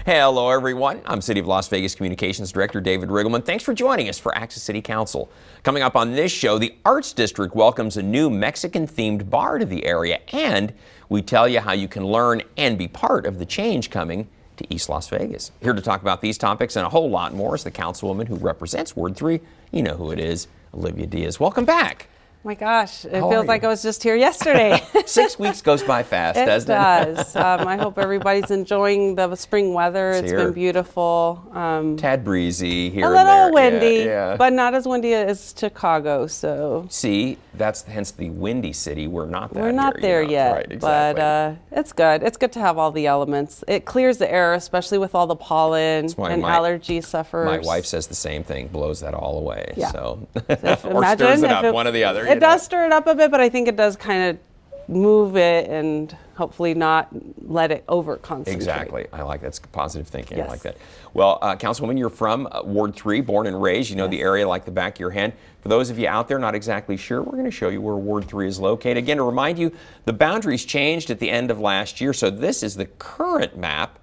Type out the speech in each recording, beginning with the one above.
Hello, everyone. I'm City of Las Vegas Communications Director David Riggleman. Thanks for joining us for Access City Council. Coming up on this show, the Arts District welcomes a new Mexican-themed bar to the area, and we tell you how you can learn and be part of the change coming to East Las Vegas. Here to talk about these topics and a whole lot more is the Councilwoman who represents Ward 3. You know who it is, Olivia Diaz. Welcome back. My gosh, it feels like I was just here yesterday. 6 weeks goes by fast, doesn't it? It does. I hope everybody's enjoying the spring weather. It's been beautiful. Tad breezy here a and there. little windy, yeah. but not as windy as Chicago. So see, that's hence the windy city. We're not there. We're not there yet, right, exactly. But it's good. It's good to have all the elements. It clears the air, especially with all the pollen and allergy sufferers. My wife says the same thing. Blows that all away. Yeah. So or stirs it up, one or the other. It does stir it up a bit, but I think it does kind of move it and hopefully not let it over concentrate. Exactly. I like that's positive thinking. Yes. I like that. Well, Councilwoman, you're from Ward 3, born and raised. You know the area like the back of your hand. For those of you out there not exactly sure, we're going to show you where Ward 3 is located. Again, to remind you, the boundaries changed at the end of last year, so this is the current map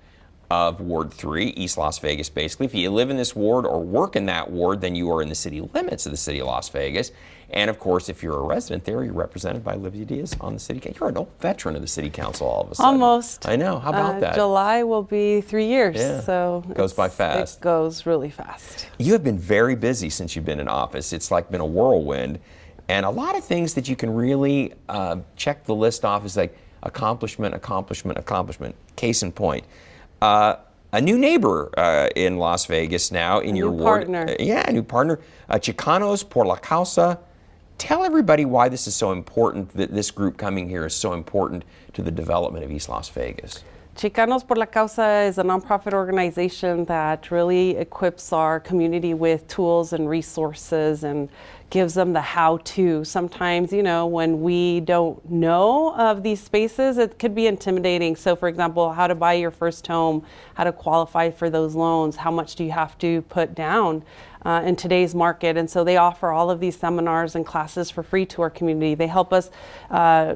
of Ward 3, East Las Vegas, basically. If you live in this ward or work in that ward, then you are in the city limits of the city of Las Vegas. And of course, if you're a resident there, you're represented by Olivia Diaz on the city council. You're an old veteran of the city council all of a sudden. Almost. I know. How about that? July will be 3 years. Yeah. So it goes by fast. It goes really fast. You have been very busy since you've been in office. It's like been a whirlwind. And a lot of things that you can really check the list off is like accomplishment, accomplishment, accomplishment. Case in point. A new neighbor in Las Vegas now in your ward. Partner. A new partner. Chicanos por la Causa. Tell everybody why this is so important, that this group coming here is so important to the development of East Las Vegas. Chicanos por la Causa is a nonprofit organization that really equips our community with tools and resources and gives them the how-to. Sometimes, you know, when we don't know of these spaces, it could be intimidating. So, for example, how to buy your first home, how to qualify for those loans, how much do you have to put down in today's market. And so they offer all of these seminars and classes for free to our community. They help us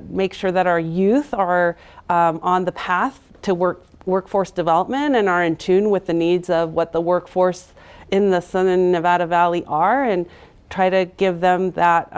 make sure that our youth are on the path to workforce development and are in tune with the needs of what the workforce in the Southern Nevada Valley are, and try to give them that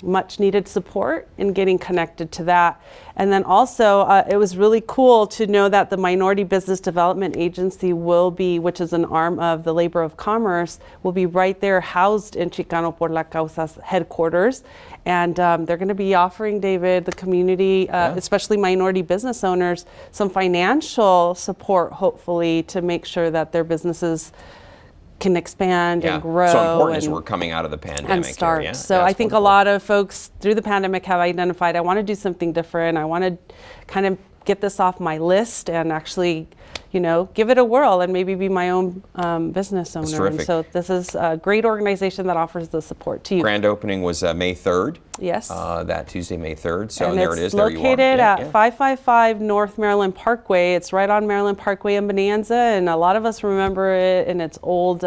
much needed support in getting connected to that. And then also, it was really cool to know that the Minority Business Development Agency will be, which is an arm of the Labor of Commerce, will be right there housed in Chicano por la Causa's headquarters. And they're going to be offering, David, the community, especially minority business owners, some financial support, hopefully, to make sure that their businesses can expand and grow. So important as we're coming out of the pandemic. And start. Here, So I think a lot of folks through the pandemic have identified, I want to do something different. I want to kind of get this off my list and actually, you know, give it a whirl and maybe be my own business owner. That's terrific. And so this is a great organization that offers the support to you. Grand opening was May 3rd. Yes. That Tuesday, May 3rd. So and there it is. There you are. It's located at 555 North Maryland Parkway. It's right on Maryland Parkway in Bonanza, and a lot of us remember it in its old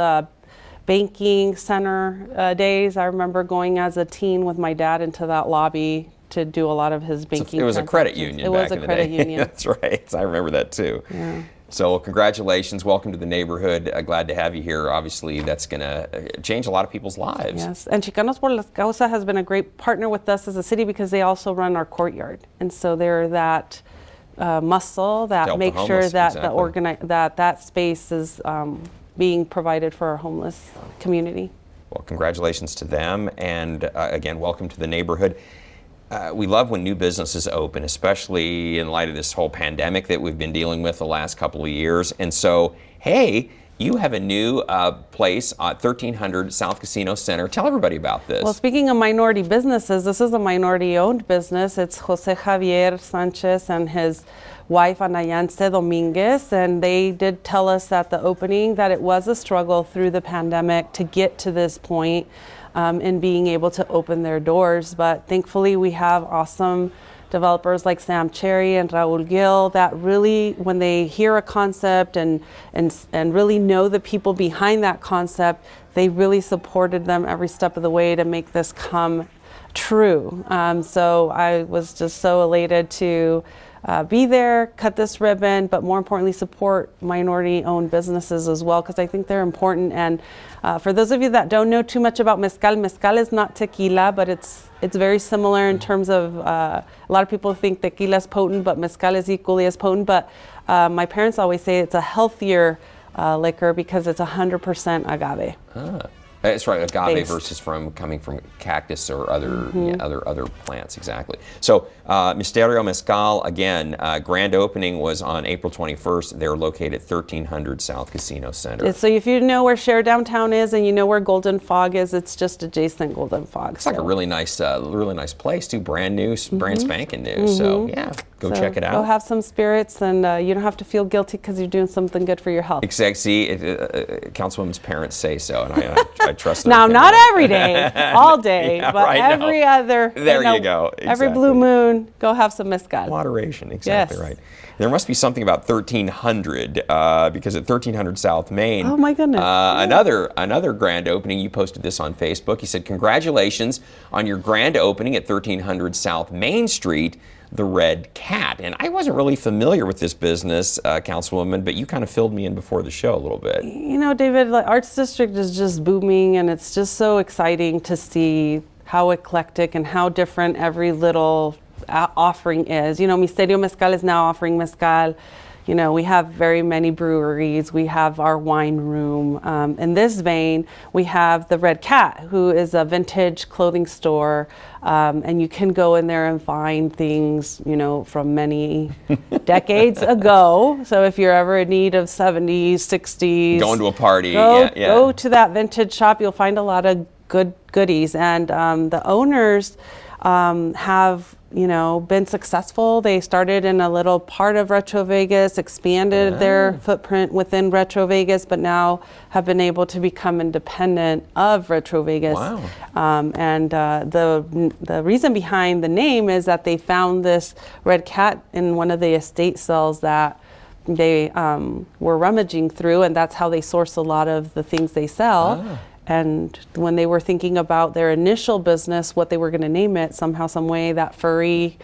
banking center days. I remember going as a teen with my dad into that lobby to do a lot of his banking. It was a credit union. It was a credit union. That's right. I remember that too. Yeah. So congratulations, welcome to the neighborhood. Glad to have you here. Obviously, that's going to change a lot of people's lives. Yes, and Chicanos por la Causa has been a great partner with us as a city because they also run our courtyard, and so they're that muscle that makes sure that that space is being provided for our homeless community. Well, congratulations to them, and again, welcome to the neighborhood. We love when new businesses open, especially in light of this whole pandemic that we've been dealing with the last couple of years. And so, hey, you have a new place at 1300 South Casino Center. Tell everybody about this. Well, speaking of minority businesses, this is a minority-owned business. It's Jose Javier Sanchez and his wife, Anayance Dominguez, and they did tell us at the opening that it was a struggle through the pandemic to get to this point in being able to open their doors. But thankfully, we have awesome developers like Sam Cherry and Raul Gil that really, when they hear a concept and really know the people behind that concept, they really supported them every step of the way to make this come true. So I was just so elated to be there, cut this ribbon, but more importantly, support minority-owned businesses as well, because I think they're important. And for those of you that don't know too much about mezcal, mezcal is not tequila, but it's very similar in terms of a lot of people think tequila is potent, but mezcal is equally as potent. But my parents always say it's a healthier liquor because it's 100% agave. That's right, agave Based. versus coming from cactus or other plants, exactly. So Misterio Mezcal, again, grand opening was on April 21st. They're located at 1300 South Casino Center. So if you know where Share Downtown is and you know where Golden Fog is, it's just adjacent Golden Fog. It's like a really nice place too, brand new, brand spanking new. So yeah, go check it out. Go have some spirits, and you don't have to feel guilty because you're doing something good for your health. Exactly. See, Councilwoman's parents say so, and I trust them. Now, not every day, all day, Yeah, but right, every other. There you go. Every Exactly. blue moon, go have some mezcal. Moderation, exactly Yes. right. There must be something about 1300 because at 1300 South Main. Oh my goodness. Another grand opening. You posted this on Facebook. You said, "Congratulations on your grand opening at 1300 South Main Street, the Red Cat." And I wasn't really familiar with this business, Councilwoman, but you kind of filled me in before the show a little bit. You know, David, the Arts District is just booming, and it's just so exciting to see how eclectic and how different every little offering is. You know, Misterio Mezcal is now offering mezcal. You know, we have very many breweries. We have our wine room. In this vein, we have the Red Cat, who is a vintage clothing store. And you can go in there and find things, you know, from many decades ago. So if you're ever in need of 70s, 60s. Going to a party. Go to that vintage shop. You'll find a lot of good goodies. And the owners have, you know, been successful. They started in a little part of Retro Vegas, expanded their footprint within Retro Vegas, but now have been able to become independent of Retro Vegas. Wow. And the reason behind the name is that they found this Red Cat in one of the estate sales that they were rummaging through, and that's how they source a lot of the things they sell. And when they were thinking about their initial business, what they were going to name it, somehow, some way, that furry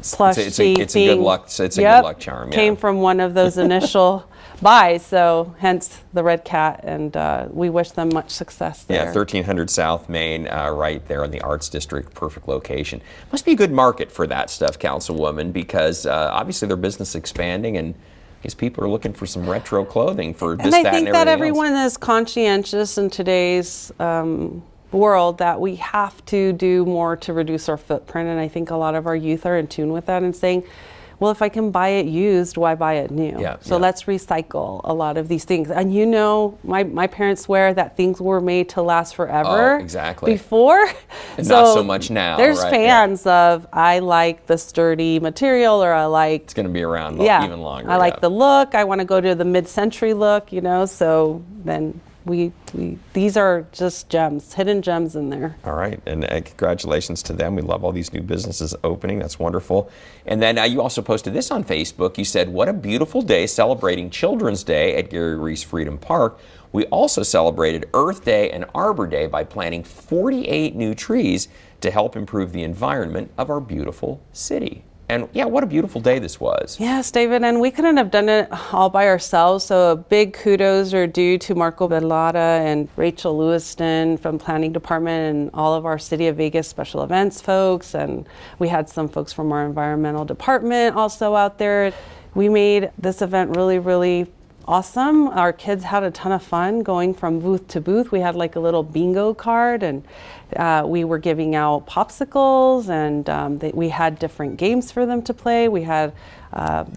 plush It's a good luck. It's a good luck charm. Yeah. Came from one of those initial buys. So hence the Red Cat, and we wish them much success there. Yeah, 1300 South Main, right there in the Arts District, perfect location. Must be a good market for that stuff, Councilwoman, because obviously their business is expanding, and because people are looking for some retro clothing for this, and I that, think and that everything everyone else. is conscientious in today's world that we have to do more to reduce our footprint. And I think a lot of our youth are in tune with that and saying, well, if I can buy it used, why buy it new? So let's recycle a lot of these things. And you know, my parents swear that things were made to last forever. Oh, exactly. Before. And not so much now. There's right? fans of, I like the sturdy material, or I like. It's going to be around even longer. I like the look. I want to go to the mid-century look, you know, so then these are just gems, hidden gems in there. All right, and congratulations to them. We love all these new businesses opening. That's wonderful. And then you also posted this on Facebook. You said, "What a beautiful day celebrating Children's Day at Gary Reese Freedom Park. We also celebrated Earth Day and Arbor Day by planting 48 new trees to help improve the environment of our beautiful city." And yeah, what a beautiful day this was. Yes, David, and we couldn't have done it all by ourselves, so a big kudos are due to Marco Bellata and Rachel Lewiston from Planning Department and all of our City of Vegas special events folks, and we had some folks from our environmental department also out there. We made this event really, really awesome. Our kids had a ton of fun going from booth to booth. We had like a little bingo card, and we were giving out popsicles, and we had different games for them to play. We had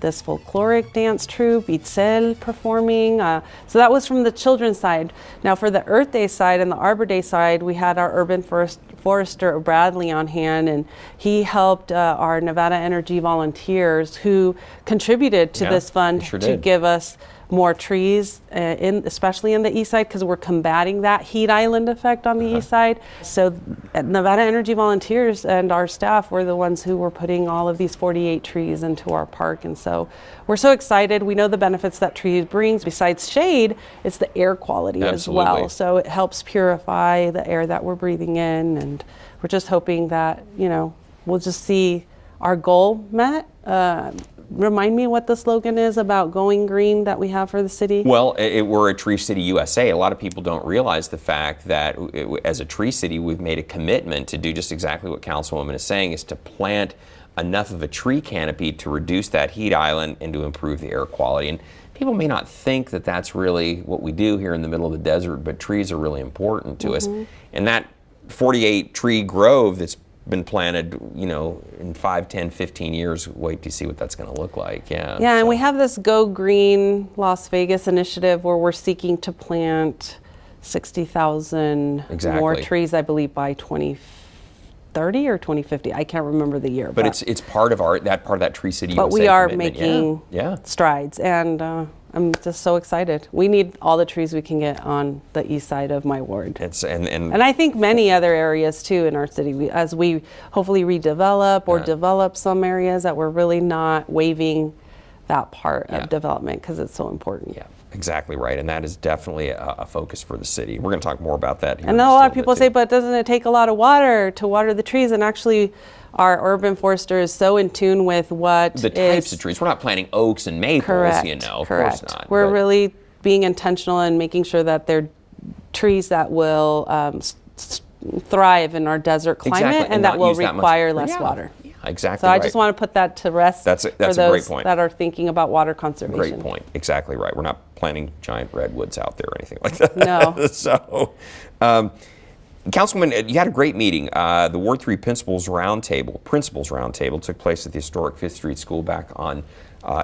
this folkloric dance troupe, Itzel, performing. So that was from the children's side. Now for the Earth Day side and the Arbor Day side, we had our urban forester Bradley on hand, and he helped our Nevada Energy volunteers who contributed to this fund to give us more trees, especially in the east side, because we're combating that heat island effect on the east side. So Nevada Energy volunteers and our staff were the ones who were putting all of these 48 trees into our park. And so we're so excited. We know the benefits that trees brings. Besides shade, it's the air quality as well. So it helps purify the air that we're breathing in. And we're just hoping that, you know, we'll just see our goal met. remind me what the slogan is about going green that we have for the city? Well, we're a Tree City USA. A lot of people don't realize the fact that as a Tree City, we've made a commitment to do just exactly what Councilwoman is saying, is to plant enough of a tree canopy to reduce that heat island and to improve the air quality. And people may not think that that's really what we do here in the middle of the desert, but trees are really important to us. And that 48 tree grove that's been planted, you know, in 5, 10, 15 years, wait to see what that's going to look like. Yeah. Yeah, and we have this Go Green Las Vegas initiative where we're seeking to plant 60,000 more trees, I believe, by 2030 or 2050. I can't remember the year. But it's part of that Tree City USA But we are commitment. making strides, and I'm just so excited. We need all the trees we can get on the east side of my ward. And I think many other areas too in our city, as we hopefully redevelop or develop some areas, that we're really not waiving that part of development, because it's so important. Yeah, exactly right. And that is definitely a focus for the city. We're going to talk more about that here. I know a lot of people say, but doesn't it take a lot of water to water the trees? And actually, our urban forester is so in tune with what the types of trees. We're not planting oaks and maples, you know, of course not. We're really being intentional and making sure that they're trees that will thrive in our desert climate and that will require less water. Exactly. So I just want to put that to rest that's for a those great point. that are thinking about water conservation. Great point. Exactly right. We're not planting giant redwoods out there or anything like that. No. So, Councilwoman, you had a great meeting. The Ward 3 Principals Roundtable took place at the historic 5th Street School back on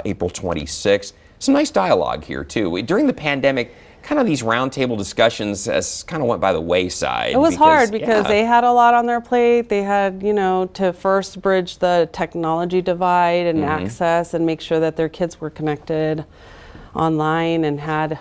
April 26th. Some nice dialogue here, too. During the pandemic, kind of these roundtable discussions kind of went by the wayside. It was hard because they had a lot on their plate. They had, you know, to first bridge the technology divide and access and make sure that their kids were connected online and had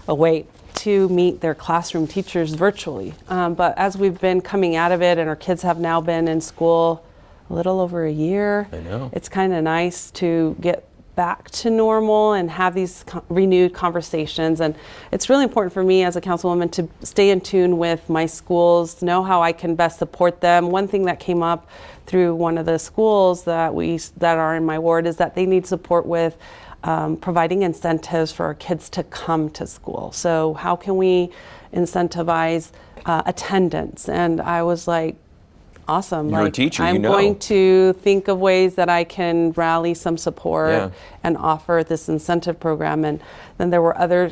a way to meet their classroom teachers virtually. But as we've been coming out of it and our kids have now been in school a little over a year, I know. It's kind of nice to get back to normal and have these renewed conversations. And it's really important for me as a councilwoman to stay in tune with my schools, know how I can best support them. One thing that came up through one of the schools that are in my ward is that they need support with providing incentives for our kids to come to school. So how can we incentivize attendance? And I was like, awesome. You're a teacher, I'm going to think of ways that I can rally some support and offer this incentive program. And then there were other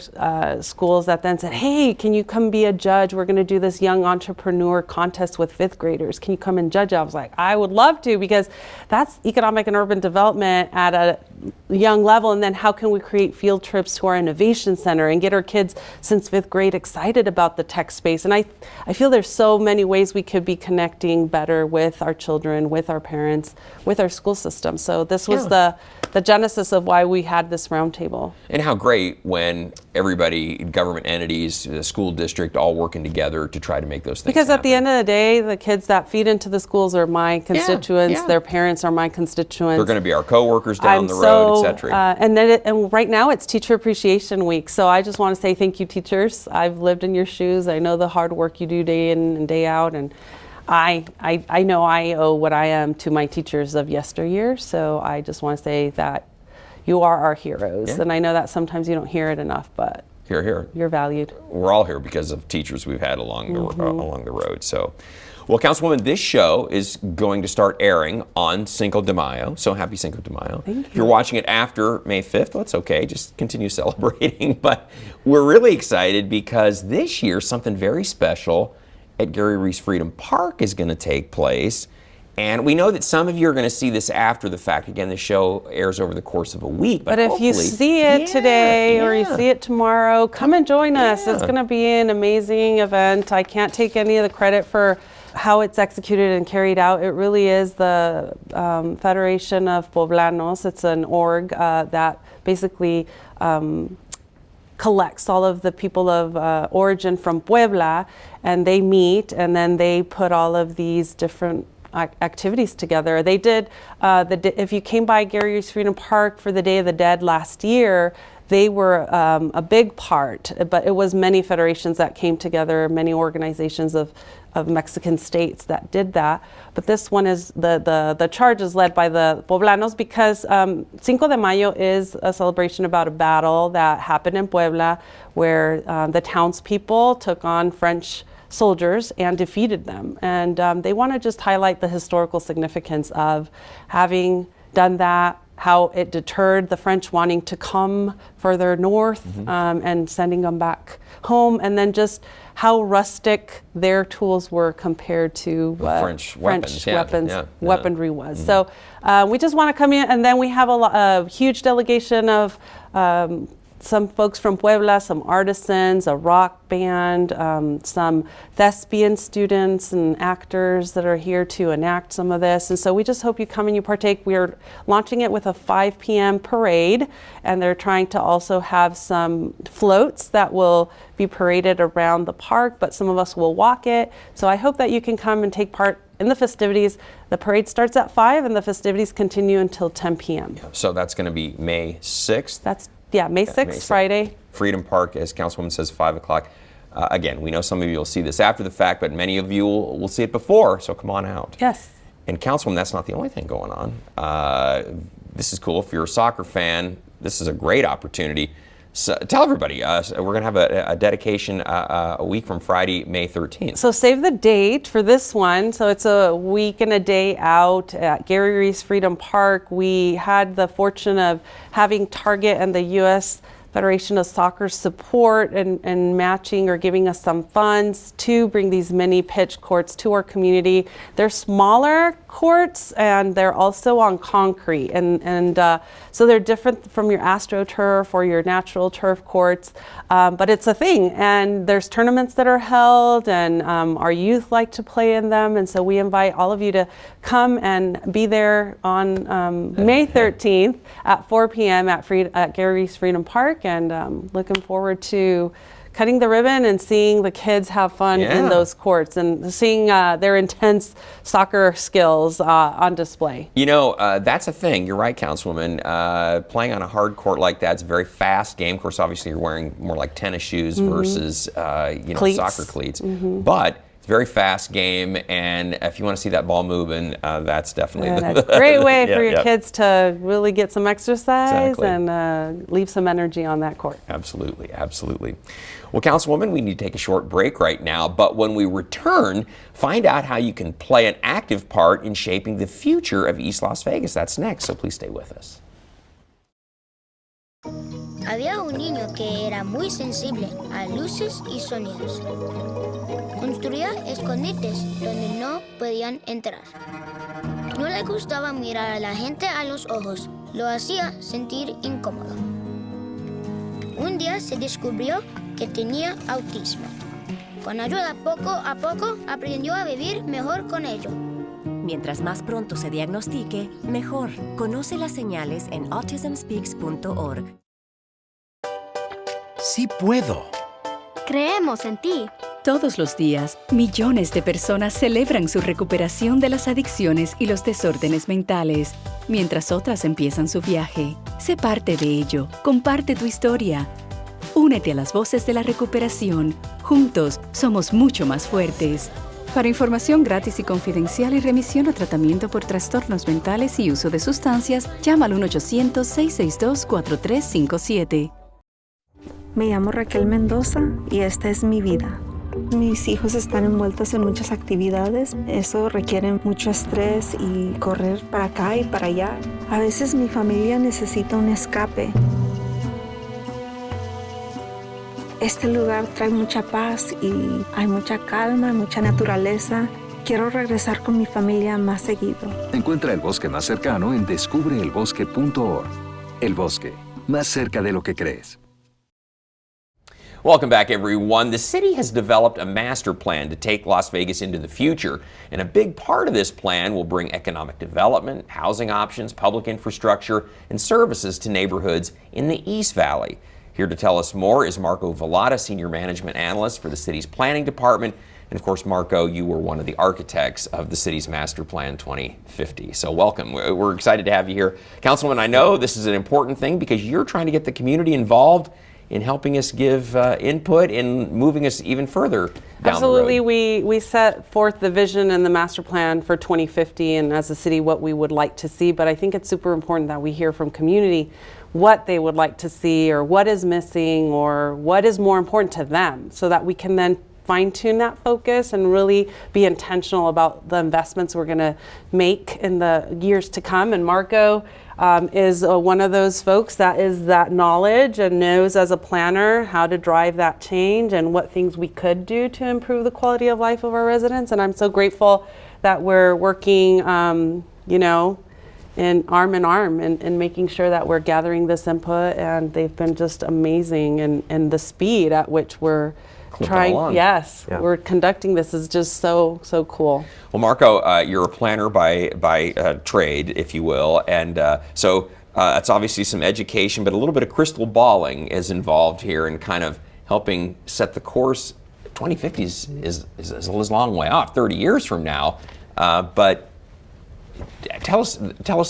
schools that then said, hey, can you come be a judge? We're going to do this young entrepreneur contest with 5th graders. Can you come and judge? I was like, I would love to, because that's economic and urban development at a young level. And then how can we create field trips to our innovation center and get our kids since 5th grade excited about the tech space? And I feel there's so many ways we could be connecting better with our children, with our parents, with our school system. So this was the genesis of why we had this roundtable. And how great when everybody, government entities, the school district, all working together to try to make those things happen. At the end of the day, the kids that feed into the schools are my constituents. Their parents are my constituents. They're going to be our coworkers down the road, et cetera. And right now it's Teacher Appreciation Week. So I just want to say thank you, teachers. I've lived in your shoes. I know the hard work you do day in and day out. And I know I owe what I am to my teachers of yesteryear. So I just want to say that you are our heroes. And I know that sometimes you don't hear it enough, but you're valued. We're all here because of teachers we've had along the road. So, well, Councilwoman, this show is going to start airing on Cinco de Mayo. So happy Cinco de Mayo. Thank you. If you're watching it after May 5th, well, it's okay. Just continue celebrating. But we're really excited because this year something very special at Gary Reese Freedom Park is going to take place. And we know that some of you are going to see this after the fact. Again, the show airs over the course of a week. But if you see it today or you see it tomorrow, come and join us. It's going to be an amazing event. I can't take any of the credit for how it's executed and carried out. It really is the Federation of Poblanos. It's an org that basically collects all of the people of origin from Puebla, and they meet, and then they put all of these different activities together. They did, if you came by Gary's Freedom Park for the Day of the Dead last year, they were a big part, but it was many federations that came together, many organizations of Mexican states that did that. But this one is, the charge is led by the Poblanos because Cinco de Mayo is a celebration about a battle that happened in Puebla where the townspeople took on French soldiers and defeated them. And they want to just highlight the historical significance of having done that, how it deterred the French wanting to come further north and sending them back home, and then just how rustic their tools were compared to French weaponry was. So we just want to come in, and then we have a huge delegation of some folks from Puebla, some artisans, a rock band, some thespian students and actors that are here to enact some of this. And so we just hope you come and you partake. We are launching it with a 5 p.m. parade, and they're trying to also have some floats that will be paraded around the park, but some of us will walk it. So I hope that you can come and take part in the festivities. The parade starts at 5 and the festivities continue until 10 p.m. So that's going to be May 6th. May 6th, Friday. Freedom Park, as Councilwoman says, 5 o'clock. Again, we know some of you will see this after the fact, but many of you will see it before, so come on out. Yes. And Councilwoman, that's not the only thing going on. This is cool. If you're a soccer fan, this is a great opportunity. So tell everybody, we're going to have a dedication a week from Friday, May 13th. So save the date for this one. So it's a week and a day out at Gary Reese Freedom Park. We had the fortune of having Target and the U.S. Federation of Soccer support and matching or giving us some funds to bring these mini pitch courts to our community. They're smaller courts and they're also on concrete, and so they're different from your AstroTurf or your natural turf courts, but it's a thing, and there's tournaments that are held, and our youth like to play in them, and so we invite all of you to come and be there on May 13th at 4 p.m. at Gary Reese Freedom Park, and looking forward to cutting the ribbon and seeing the kids have fun in those courts and seeing their intense soccer skills on display. You know, that's a thing. You're right, Councilwoman. Playing on a hard court like that, it's a very fast game. Of course, obviously, you're wearing more like tennis shoes versus, Cleats. soccer cleats. But it's a very fast game, and if you want to see that ball moving, that's definitely a great way for your kids to really get some exercise and leave some energy on that court. Absolutely, absolutely. Well, Councilwoman, we need to take a short break right now, but when we return, find out how you can play an active part in shaping the future of East Las Vegas. That's next, so please stay with us. Había un niño que era muy sensible a luces y sonidos. Construía escondites donde no podían entrar. No le gustaba mirar a la gente a los ojos, lo hacía sentir incómodo. Un día se descubrió que tenía autismo. Con ayuda, poco a poco, aprendió a vivir mejor con ello. Mientras más pronto se diagnostique, mejor. Conoce las señales en autismspeaks.org. Sí puedo. Creemos en ti. Todos los días, millones de personas celebran su recuperación de las adicciones y los desórdenes mentales, mientras otras empiezan su viaje. Sé parte de ello. Comparte tu historia. Únete a las voces de la recuperación. Juntos, somos mucho más fuertes. Para información gratis y confidencial y remisión o tratamiento por trastornos mentales y uso de sustancias, llama al 1-800-662-4357. Me llamo Raquel Mendoza y esta es mi vida. Mis hijos están envueltos en muchas actividades. Eso requiere mucho estrés y correr para acá y para allá. A veces mi familia necesita un escape. Este lugar trae mucha paz y hay mucha calma, mucha naturaleza. Quiero regresar con mi familia más seguido. Encuentra el bosque más cercano en descubreelbosque.org. El bosque, más cerca de lo que crees. Welcome back, everyone. The city has developed a master plan to take Las Vegas into the future, and a big part of this plan will bring economic development, housing options, public infrastructure, and services to neighborhoods in the East Valley. Here to tell us more is Marco Vallada, Senior Management Analyst for the city's Planning Department. And of course, Marco, you were one of the architects of the city's Master Plan 2050. So welcome. We're excited to have you here. Councilwoman, I know this is an important thing because you're trying to get the community involved in helping us give input in moving us even further down Absolutely. the road. We set forth the vision and the master plan for 2050 and as a city what we would like to see, but I think it's super important that we hear from community what they would like to see or what is missing or what is more important to them so that we can then fine-tune that focus and really be intentional about the investments we're going to make in the years to come. And Marco is one of those folks that is that knowledge and knows as a planner how to drive that change and what things we could do to improve the quality of life of our residents. And I'm so grateful that we're working, you know, in arm and making sure that we're gathering this input, and they've been just amazing, and the speed at which we're trying, we're conducting this is just so cool. Well, Marco, you're a planner by trade, if you will, and so it's obviously some education, but a little bit of crystal balling is involved here in kind of helping set the course. 2050 is a long way off, 30 years from now, but tell us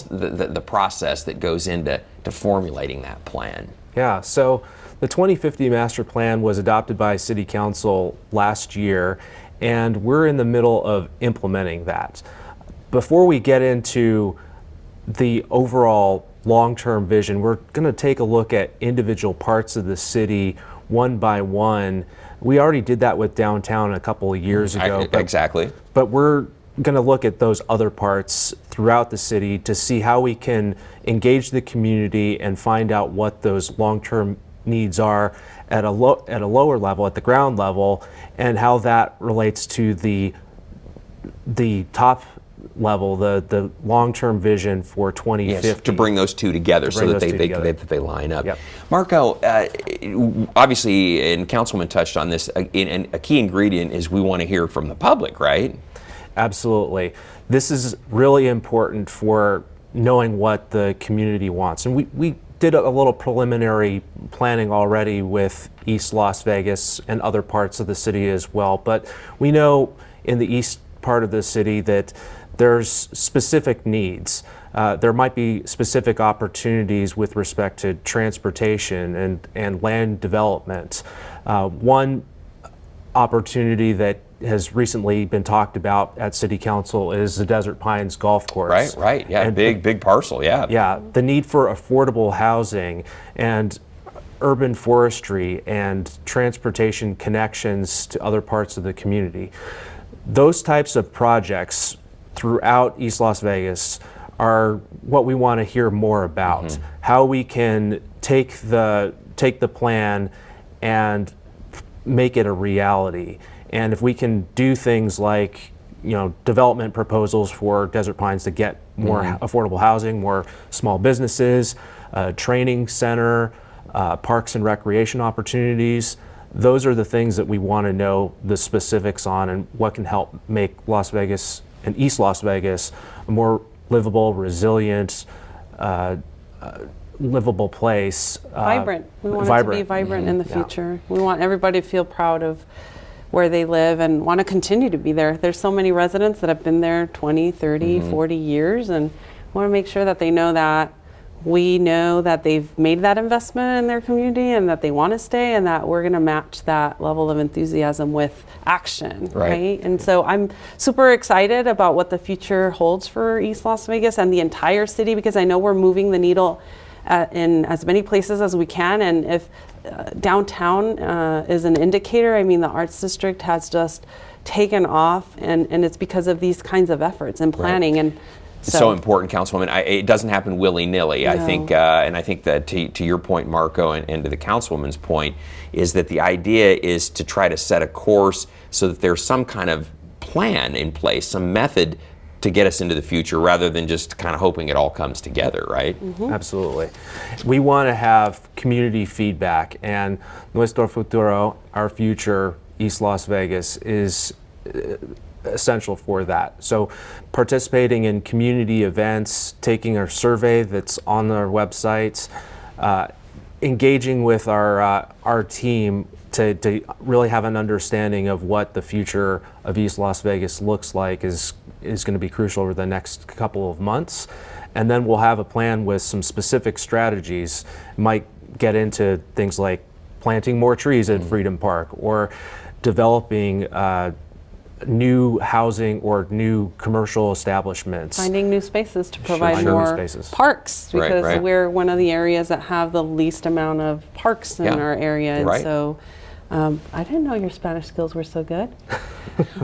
the process that goes into formulating that plan. Yeah, so the 2050 Master Plan was adopted by City Council last year, and we're in the middle of implementing that. Before we get into the overall long-term vision, we're going to take a look at individual parts of the city one by one. We already did that with downtown a couple of years ago. Exactly. But we're going to look at those other parts throughout the city to see how we can engage the community and find out what those long-term needs are at a lower level, at the ground level, and how that relates to the top level, the long-term vision for 2050. Yes, to bring those two together so that they line up. Yep. Marco, obviously, and Councilwoman touched on this, a key ingredient is we want to hear from the public, right? Absolutely. This is really important for knowing what the community wants. And we did a little preliminary planning already with East Las Vegas and other parts of the city as well. But we know in the east part of the city that there's specific needs. There might be specific opportunities with respect to transportation and land development. One opportunity that has recently been talked about at City Council is the Desert Pines Golf Course. Right, yeah, and big parcel, yeah. Yeah, the need for affordable housing and urban forestry and transportation connections to other parts of the community. Those types of projects throughout East Las Vegas are what we want to hear more about. Mm-hmm. How we can take the plan and make it a reality. And if we can do things like, you know, development proposals for Desert Pines to get more affordable housing, more small businesses, training center, parks and recreation opportunities, those are the things that we want to know the specifics on and what can help make Las Vegas and East Las Vegas a more livable, resilient, livable place. Vibrant. We want it to be vibrant in the future. Yeah. We want everybody to feel proud of where they live and want to continue to be there. There's so many residents that have been there 20, 30, 40 years, and want to make sure that they know that we know that they've made that investment in their community and that they want to stay, and that we're going to match that level of enthusiasm with action, right? And so I'm super excited about what the future holds for East Las Vegas and the entire city, because I know we're moving the needle in as many places as we can. And if downtown is an indicator, I mean, the Arts District has just taken off, and it's because of these kinds of efforts and planning. And it's so important, Councilwoman. It doesn't happen willy-nilly. No. I think, and I think that to your point, Marco, and to the Councilwoman's point, is that the idea is to try to set a course so that there's some kind of plan in place, some method to get us into the future, rather than just kind of hoping it all comes together, right? Absolutely. We want to have community feedback, and Nuestro Futuro, our future, East Las Vegas, is essential for that. So participating in community events, taking our survey that's on our website, engaging with our team to really have an understanding of what the future of East Las Vegas looks like is going to be crucial over the next couple of months. And then we'll have a plan with some specific strategies. Might get into things like planting more trees at Freedom Park, or developing new housing or new commercial establishments. Finding new spaces to provide New more spaces. parks, because Right. we're one of the areas that have the least amount of parks in our area. And Right. so I didn't know your Spanish skills were so good.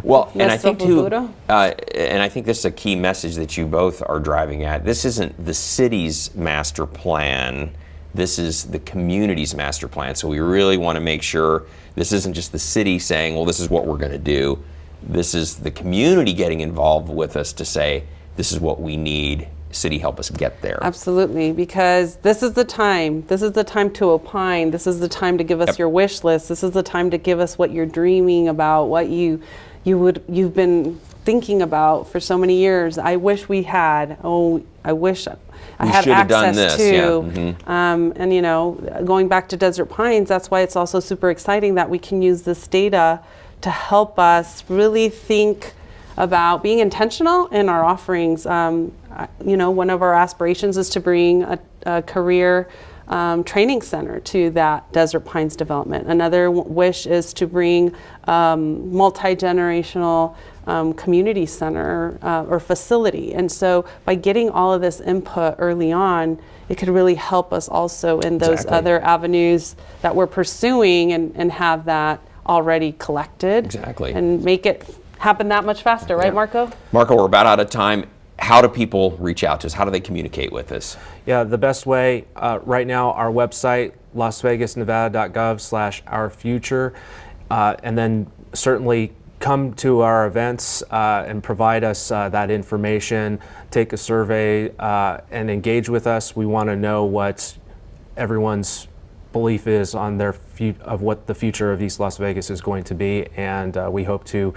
Well, and I Yes, think so too, futuro. and I think this is a key message that you both are driving at. This isn't the city's master plan. This is the community's master plan. So we really want to make sure this isn't just the city saying, well, this is what we're going to do. This is the community getting involved with us to say, this is what we need. City, help us get there. Absolutely, because this is the time. This is the time to opine. This is the time to give us your wish list. This is the time to give us what you're dreaming about, what you've been thinking about for so many years. I wish we had. Oh, I wish I had should have done access this, to. And you know, going back to Desert Pines, that's why it's also super exciting that we can use this data to help us really think about being intentional in our offerings. You know, one of our aspirations is to bring a career training center to that Desert Pines development. Another wish is to bring multi-generational community center or facility. And so by getting all of this input early on, it could really help us also in those other avenues that we're pursuing, and have that already collected. And make it happen that much faster, right, Marco? Marco, we're about out of time. How do people reach out to us? How do they communicate with us? Yeah, the best way right now, our website, lasvegasnevada.gov/ourfuture, and then certainly come to our events and provide us that information, take a survey, and engage with us. We want to know what everyone's belief is on of what the future of East Las Vegas is going to be, and we hope to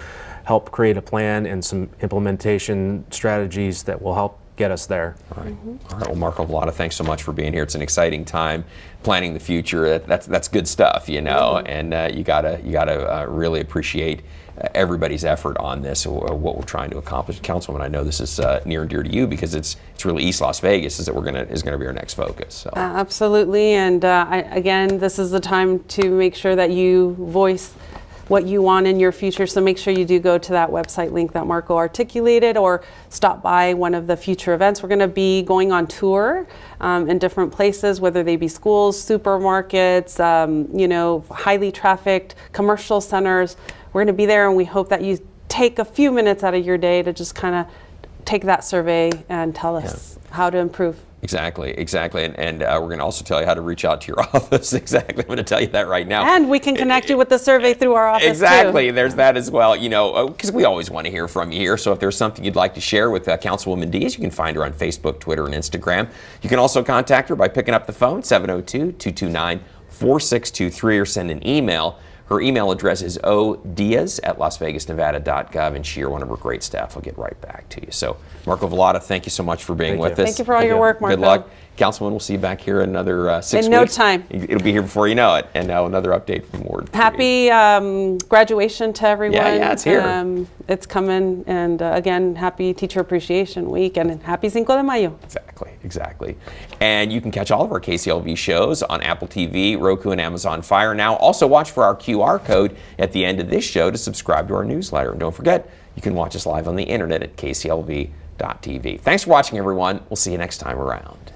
help create a plan and some implementation strategies that will help get us there. All right. All right. Well, Marco Vallada, thanks so much for being here. It's an exciting time, planning the future. That's good stuff, you know, and you gotta really appreciate everybody's effort on this, or what we're trying to accomplish. Councilwoman, I know this is near and dear to you, because it's really East Las Vegas is going to be our next focus. So. Absolutely, and again, this is the time to make sure that you voice what you want in your future. So make sure you do go to that website link that Marco articulated, or stop by one of the future events. We're going to be going on tour in different places, whether they be schools, supermarkets, you know, highly trafficked commercial centers. We're going to be there, and we hope that you take a few minutes out of your day to just kind of take that survey and tell us how to improve. Exactly. And we're going to also tell you how to reach out to your office. Exactly. I'm going to tell you that right now. And we can connect you with the survey through our office Exactly. too. There's that as well, you know, because we always want to hear from you here. So if there's something you'd like to share with Councilwoman Diaz, you can find her on Facebook, Twitter, and Instagram. You can also contact her by picking up the phone, 702-229-4623, or send an email. Her email address is odiaz@lasvegasnevada.gov, and she or one of her great staff will get right back to you. So, Marco Vallada, thank you so much for being with us. Thank you for all your work, Marco. Good luck. Councilwoman, we'll see you back here in another 6 weeks. In no time. It'll be here before you know it. And now another update from Ward 3. Happy graduation to everyone. Yeah, it's here. It's coming. And again, happy Teacher Appreciation Week, and happy Cinco de Mayo. Exactly. And you can catch all of our KCLV shows on Apple TV, Roku, and Amazon Fire now. Also watch for our QR code at the end of this show to subscribe to our newsletter. And don't forget, you can watch us live on the internet at kclv.tv. Thanks for watching, everyone. We'll see you next time around.